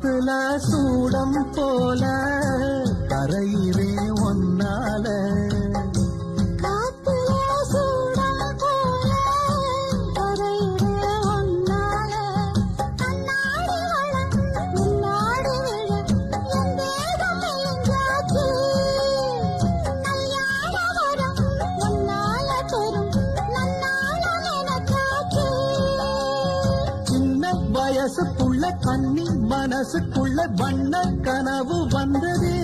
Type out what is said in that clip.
காத்துல சூடம் போல கரையிலே ஒன்னால வயசுக்குள்ள கண்ணி மனசுக்குள்ள வண்ண கனவு வந்ததே